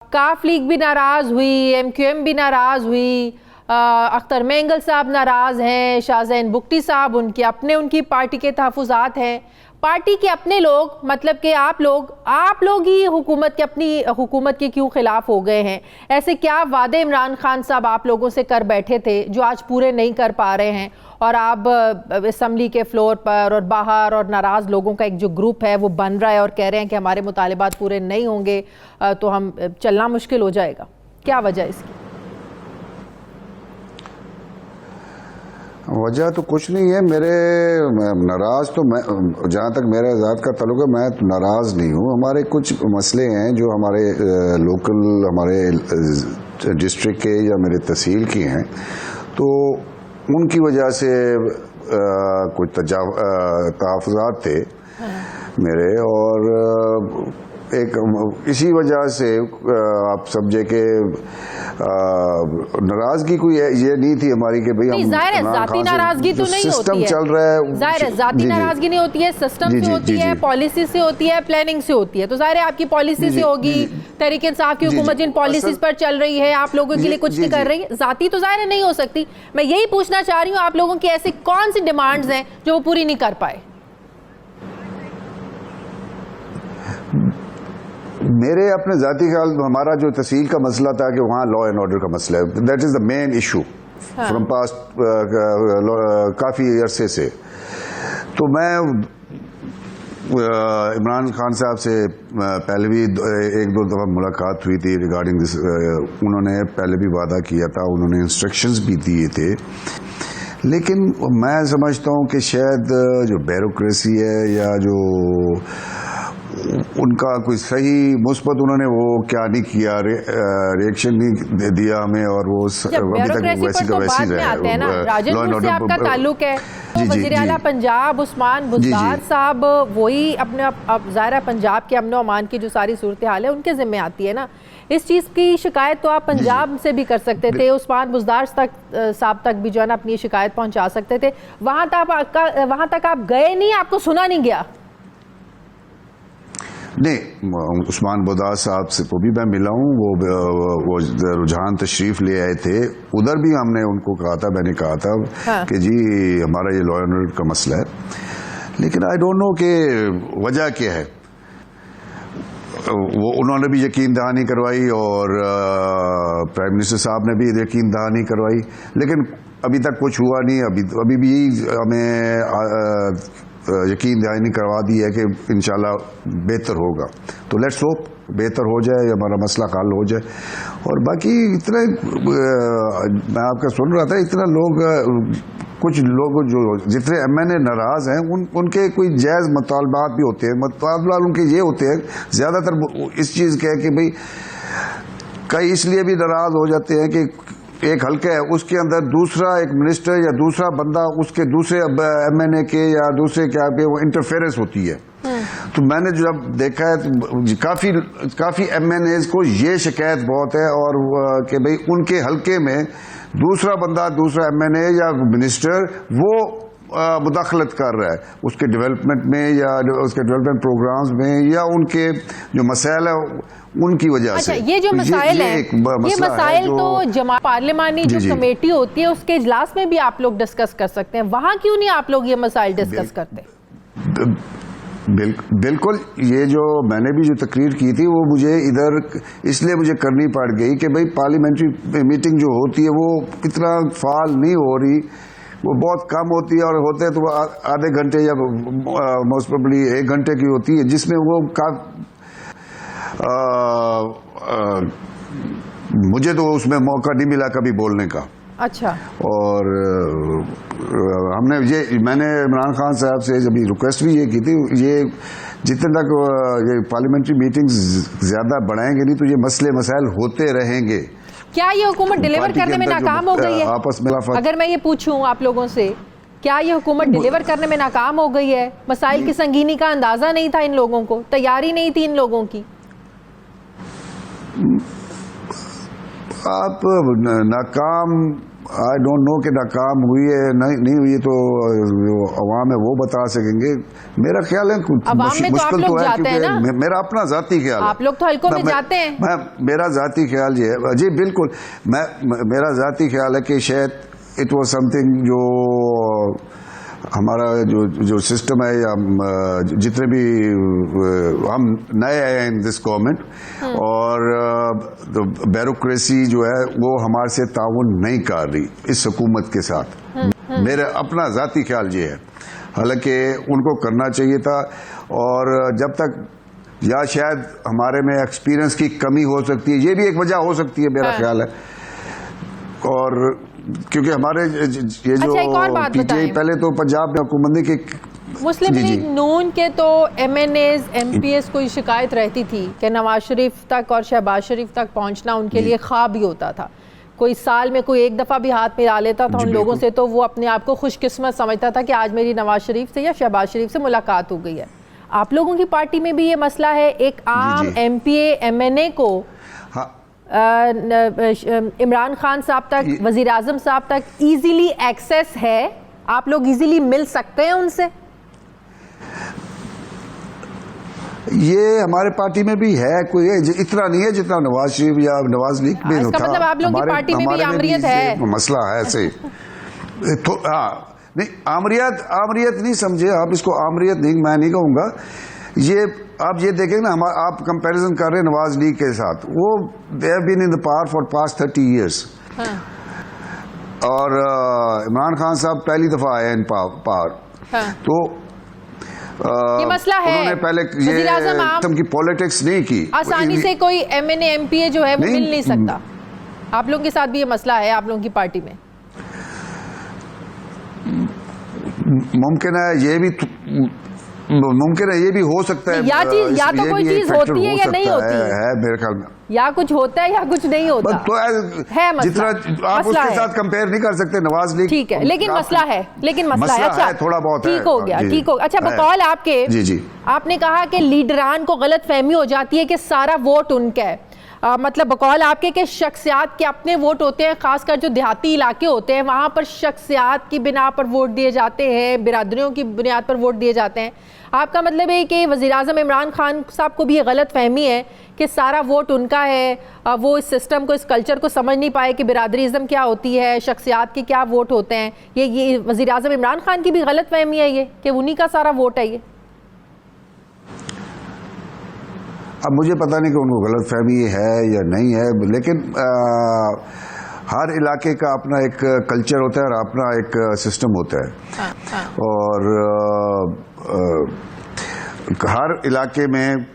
काफ league भी नाराज़ हुई, एमक्यूएम भी नाराज़ हुई, अख्तर मेंगल साहब नाराज़ हैं, शाहजैन बुख्ती साहब उनकी पार्टी के तहफ़्फ़ुज़ात हैं, पार्टी के अपने लोग, मतलब कि आप लोग ही अपनी हुकूमत के क्यों खिलाफ हो गए हैं? ऐसे क्या वादे इमरान खान साहब आप लोगों से कर बैठे थे जो आज पूरे नहीं कर पा रहे हैं, और आप असम्बली के फ्लोर पर और बाहर और नाराज़ लोगों का एक जो ग्रुप है वो बन रहा है और कह रहे हैं कि हमारे मुतालिबात पूरे नहीं होंगे तो हम चलना मुश्किल हो जाएगा? क्या वजह है इसकी? वजह तो कुछ नहीं है। नाराज़ तो मैं, जहाँ तक मेरा ज़ात का ताल्लुक है, मैं तो नाराज़ नहीं हूँ। हमारे कुछ मसले हैं जो हमारे लोकल, हमारे डिस्ट्रिक्ट के या मेरे तहसील की हैं, तो उनकी वजह से कुछ तहफ़्फ़ुज़ात थे मेरे, और एक इसी वजह से आप समझे कि नाराजगी कोई ये नहीं थी हमारी कि भाई हम ज़ाती नाराजगी तो नहीं होती है, चल रहा है, जाहिर है ज़ाती नाराजगी नहीं होती है, सिस्टम से होती है, पॉलिसी से होती है, प्लानिंग से होती है। तो जाहिर है आपकी पॉलिसी से होगी, तहरीक इंसाफ की हुकूमत जिन पॉलिसीज पर चल रही है, आप लोगों के लिए कुछ नहीं कर रही है, ज़ाती तो जाहिर है नहीं हो सकती। मैं यही पूछना चाह रही हूँ, आप लोगों की ऐसी कौन सी डिमांड्स हैं जो वो पूरी नहीं कर पाए? मेरे अपने ज़ाती ख्याल, हमारा जो तहसील का मसला था कि वहाँ लॉ एंड ऑर्डर का मसला है, that is the main issue from past काफ़ी अरसे से। तो मैं इमरान खान साहब से पहले भी एक दो दफ़ा मुलाकात हुई थी रिगार्डिंग दिस। उन्होंने पहले भी वादा किया था, उन्होंने इंस्ट्रक्शंस भी दिए थे, लेकिन मैं समझता हूँ कि शायद जो ब्यूरोक्रेसी है या जो उनका कोई सही मुस्बत उन्होंने वो क्या नहीं किया, रिएक्शन नहीं दिया हमें, और वो अभी तक वैसी का वैसी रहे। राजनपुर से आपका ताल्लुक है, वज़ीर आला पंजाब उस्मान बुज़दार साहब वही अपने, अब ज़ाहिर पंजाब के अमन अमान की जो सारी सूरत हाल है उनके ज़िम्मे आती है ना। इस चीज़ की शिकायत तो आप पंजाब से भी कर सकते थे, उस्मान बुज़दार साहब तक भी जो है ना अपनी शिकायत पहुँचा सकते थे। वहाँ तक आप गए नहीं, आपको सुना नहीं गया? नहीं, उस्मान बुज़दार साहब से को भी मैं मिला हूँ, वो रुझान तशरीफ़ ले आए थे, उधर भी हमने उनको कहा था, मैंने कहा था कि जी हमारा ये लॉ एंड ऑर्डर का मसला है, लेकिन आई डोंट नो कि वजह क्या है। वो उन्होंने भी यकीन दहानी करवाई और प्राइम मिनिस्टर साहब ने भी यकीन दहानी करवाई, लेकिन अभी तक कुछ हुआ नहीं। अभी भी हमें यकीन दहानी करवा दी है कि इंशाल्लाह बेहतर होगा, तो लेट्स होप बेहतर हो जाए, हमारा मसला हल हो जाए। और बाकी इतना मैं आपका सुन रहा था, इतना लोग, कुछ लोग जो जितने MNA नाराज़ हैं उनके कोई जायज़ मुतालबात भी होते हैं। मुतालबात उनके ये होते हैं ज़्यादातर इस चीज़ के कि भाई कई इसलिए भी नाराज़ हो जाते हैं कि एक हल्का है, उसके अंदर दूसरा एक मिनिस्टर या दूसरा बंदा उसके दूसरे MNA के या दूसरे क्या पे वो इंटरफेरेंस होती है। तो मैंने जब देखा है तो काफ़ी MNAs को ये शिकायत बहुत है, और कि भाई उनके हल्के में दूसरा बंदा, दूसरा MNA या मिनिस्टर वो मुदाखलत कर रहा है उसके डेवलपमेंट में या उसके डेवलपमेंट प्रोग्राम्स में या उनके जो मसाइल है उनकी वजह से। ये जो मसाइल है, ये मसाइल तो पार्लिमानी जो कमेटी होती है उसके इजलास में भी आप लोग डिस्कस कर सकते हैं, वहां क्यों नहीं आप लोग ये मसाइल डिस्कस करते? बिल्कुल, ये जो मैंने भी जो तकरीर की थी वो मुझे इधर इसलिए मुझे करनी पड़ गई कि भाई पार्लियामेंट्री मीटिंग जो होती है वो इतना फाल नहीं हो रही, वो बहुत कम होती है, और होते हैं तो आधे घंटे या मोस्ट प्रोबेबली 1 घंटे की होती है, जिसमें वो मुझे तो उसमें मौका नहीं मिला कभी बोलने का। अच्छा। और मैंने इमरान खान साहब से जब रिक्वेस्ट भी ये की थी, ये जितने तक ये पार्लियामेंट्री मीटिंग्स ज़्यादा बढ़ाएंगे नहीं तो ये मसले मसाइल होते रहेंगे। क्या ये हुकूमत डिलीवर करने में नाकाम हो गई है? आपस में अगर मैं ये पूछूं आप लोगों से, क्या ये हुकूमत डिलीवर करने में नाकाम हो गई है? मसाइल की संगीनी का अंदाजा नहीं था इन लोगों को, तैयारी नहीं थी इन लोगों की। आप नाकाम, आई डोंट नो कि नाकाम हुई है नहीं हुई है, तो जो अवाम है वो बता सकेंगे। मेरा ख्याल है मुश्किल तो है, क्योंकि मेरा अपना जाती ख्याल है। आप लोग तो हल्कों में जाते हैं। मेरा जाती ख्याल ये है जी, बिल्कुल मेरा जाती ख्याल है कि शायद इट वाज समथिंग जो हमारा जो सिस्टम है, या जितने भी हम नए हैं इन दिस गवर्नमेंट, और ब्यूरोक्रेसी जो है वो हमारे से ताउन नहीं कर रही इस हुकूमत के साथ। मेरा अपना जाती ख्याल ये है, हालांकि उनको करना चाहिए था। और जब तक, या शायद हमारे में एक्सपीरियंस की कमी हो सकती है, ये भी एक वजह हो सकती है मेरा ख्याल है। और क्योंकि हमारे ये जो पीटीआई पहले तो पंजाब में हुकूमत की मुस्लिम लीग नून के तो MNAs MPs को शिकायत रहती थी कि नवाज शरीफ तक और शहबाज शरीफ तक पहुंचना उनके लिए ख्वाब ही होता था। कोई साल में कोई एक दफ़ा भी हाथ में ला लेता था उन लोगों से, तो वो अपने आप को खुशकिस्मत समझता था कि आज मेरी नवाज शरीफ से या शहबाज शरीफ से मुलाकात हो गई है। आप लोगों की पार्टी में भी ये मसला है, एक आम MPA MNA को इमरान खान साहब तक, वजीर आजम साहब तक इजीली एक्सेस है? आप लोग इजीली मिल सकते हैं उनसे? ये हमारे पार्टी में भी है, कोई इतना नहीं है जितना नवाज शरीफ या नवाज लीग में था। मतलब आप लोगों की पार्टी में भी आमरियत है, मसला है ऐसे। नहीं, आमरियत नहीं समझे आप इसको, आमरियत नहीं, मैं नहीं कहूँगा ये। आप ये देखें ना, आप कंपैरिजन कर रहे हैं नवाज लीग के साथ, वो they have been in the power for past 30 years। और इमरान खान साहब पहली दफा आए इन पावर। तो ये मसला है, उन्होंने पहले ये किस्म की पॉलिटिक्स नहीं की। आसानी से कोई MNA MPA जो है वो मिल नहीं सकता। आप लोगों के साथ भी ये मसला है, आप लोगों की पार्टी में? मुमकिन है ये भी, मुमकिन है ये भी हो सकता है। या तो कोई चीज होती है या नहीं होती है मेरे ख्याल में, या कुछ होता है या कुछ नहीं होता। तो है जितना आप उसके साथ कंपेयर नहीं कर सकते नवाज लीग। ठीक है, लेकिन मसला है, अच्छा थोड़ा बहुत ठीक हो गया, ठीक हो। अच्छा, बकौल आपके, जी आपने कहा कि लीडरान को गलत फहमी हो जाती है कि सारा वोट उनका है। मतलब बकौल आपके के शख्सियात के अपने वोट होते हैं, खासकर जो देहाती इलाके होते हैं वहाँ पर शख्सियात की बिना पर वोट दिए जाते हैं, बिरादरियों की बुनियाद पर वोट दिए जाते हैं। आपका मतलब है कि वज़ीर-ए-आज़म इमरान खान साहब को भी ये गलत फहमी है कि सारा वोट उनका है, वो इस सिस्टम को, इस कल्चर को समझ नहीं पाए कि बिरादरीज़म क्या होती है, शख्सियात के क्या वोट होते हैं। ये वज़ीर-ए-आज़म इमरान खान की भी गलत फहमी है ये, कि उन्हीं का सारा वोट है ये? अब मुझे पता नहीं कि उनको गलत फहमी है या नहीं है, लेकिन हर इलाके का अपना एक कल्चर होता है और अपना एक सिस्टम होता है। और हर इलाके में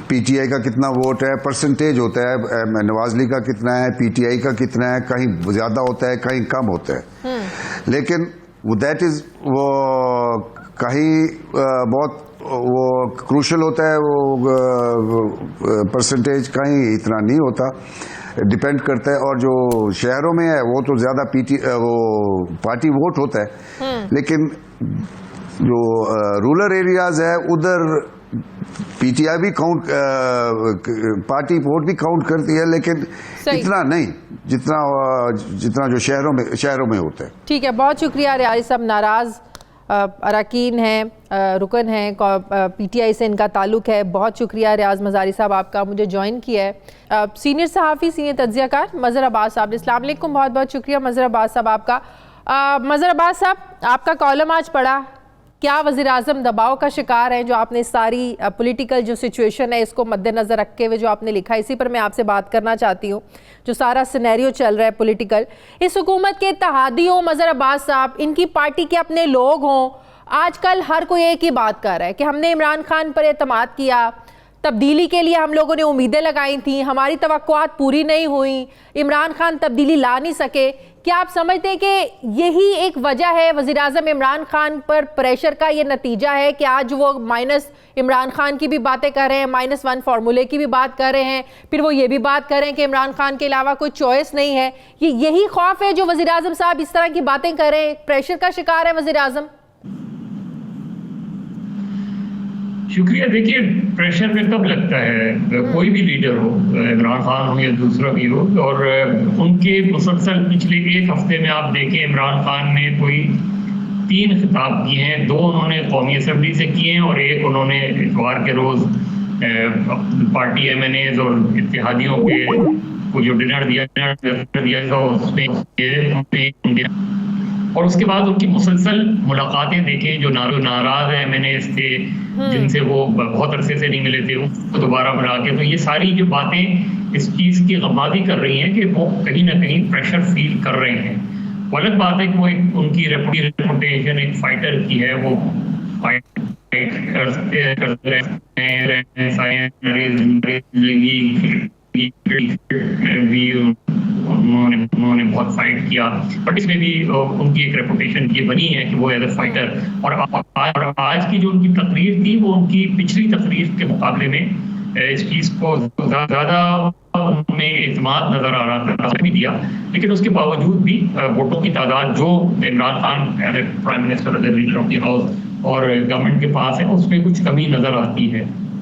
पीटीआई का कितना वोट है, परसेंटेज होता है, नवाज लीग का कितना है, पीटीआई का कितना है, कहीं ज़्यादा होता है कहीं कम होता है। लेकिन वो दैट इज़ वो कहीं बहुत वो क्रूशल होता है, वो परसेंटेज कहीं इतना नहीं होता, डिपेंड करता है। और जो शहरों में है वो तो ज़्यादा वो पार्टी वोट होता है, लेकिन जो रूरल एरियाज है उधर पीटीआई भी काउंट, पार्टी वोट भी काउंट करती है, लेकिन इतना नहीं जितना जो शहरों में होता है। ठीक है, बहुत शुक्रिया रियाज साहब। नाराज़ अरकान हैं, रुकन हैं, पीटीआई से इनका ताल्लुक़ है। बहुत शुक्रिया रियाज मज़ारी साहब आपका, मुझे ज्वाइन किया है। सीनियर सहाफ़ी, सीनियर तज्ज़ियाकार मज़हर अब्बास साहब, अस्सलाम वालेकुम, बहुत बहुत शुक्रिया मज़हर अब्बास साहब आपका। मज़हर अब्बास साहब, आपका कॉलम आज पढ़ा, क्या वज़ीर-ए-आज़म दबाव का शिकार है? जो आपने सारी पॉलिटिकल जो सिचुएशन है इसको मद्देनज़र रखते हुए जो आपने लिखा, इसी पर मैं आपसे बात करना चाहती हूँ। जो सारा सिनेरियो चल रहा है पॉलिटिकल, इस हुकूमत के इत्तेहादी हों मज़हर अब्बास साहब, इनकी पार्टी के अपने लोग हों, आजकल हर कोई एक ही बात कर रहा है कि हमने इमरान खान पर एतमाद किया, तब्दीली के लिए हम लोगों ने उम्मीदें लगाई थी, हमारी तवक्कुआत पूरी नहीं हुई, इमरान खान तब्दीली ला नहीं सके। क्या आप समझते हैं कि यही एक वजह है, वज़ीर-ए-आज़म इमरान खान पर प्रेशर का ये नतीजा है कि आज वो माइनस इमरान खान की भी बातें कर रहे हैं, -1 फार्मूले की भी बात कर रहे हैं, फिर वो ये भी बात कर रहे हैं कि इमरान खान के अलावा कोई चॉइस नहीं है? यही खौफ है जो वज़ीर-ए-आज़म साहब इस तरह की बातें कर रहे हैं, प्रेशर का शिकार है वज़ीर-ए-आज़म? शुक्रिया। देखिए, प्रेशर में कब लगता है, कोई भी लीडर हो, इमरान खान हो या दूसरा भी हो, और उनके मुसलसल पिछले एक हफ्ते में आप देखें इमरान खान ने कोई 3 खिताब किए हैं। 2 उन्होंने कौमी असम्बली से किए हैं और एक उन्होंने इतवार के रोज़ पार्टी MNAs और इत्तेहादियों के को जो डिनर दिया था उसमें, और उसके बाद उनकी मुसलसल मुलाकातें देखें। जो नाराज MNAs थे जिनसे वो बहुत अरसे से नहीं मिले थे, उनको दोबारा बुला के, तो ये सारी जो बातें इस चीज़ की गवाही कर रही हैं कि वो कहीं ना कहीं प्रेशर फील कर रहे हैं। वो अलग बात है कि वो उनकी रेपुटेशन एक फाइटर की है, वो फाइट करते उन्होंने बहुत फाइट किया, बट इसमें भी उनकी एक रेपुटेशन ये बनी है कि वो एज ए फाइटर। और आज की जो उनकी तकरीर थी वो उनकी पिछली तकरीर के मुकाबले में इस चीज़ को ज़्यादा उनमें एतमाद नज़र आ रहा था, भी दिया, लेकिन उसके बावजूद भी वोटों की तादाद जो Imran Khan as a prime minister, as a leader of the house और गवर्नमेंट के पास है, उसमें कुछ कमी नज़र आती है।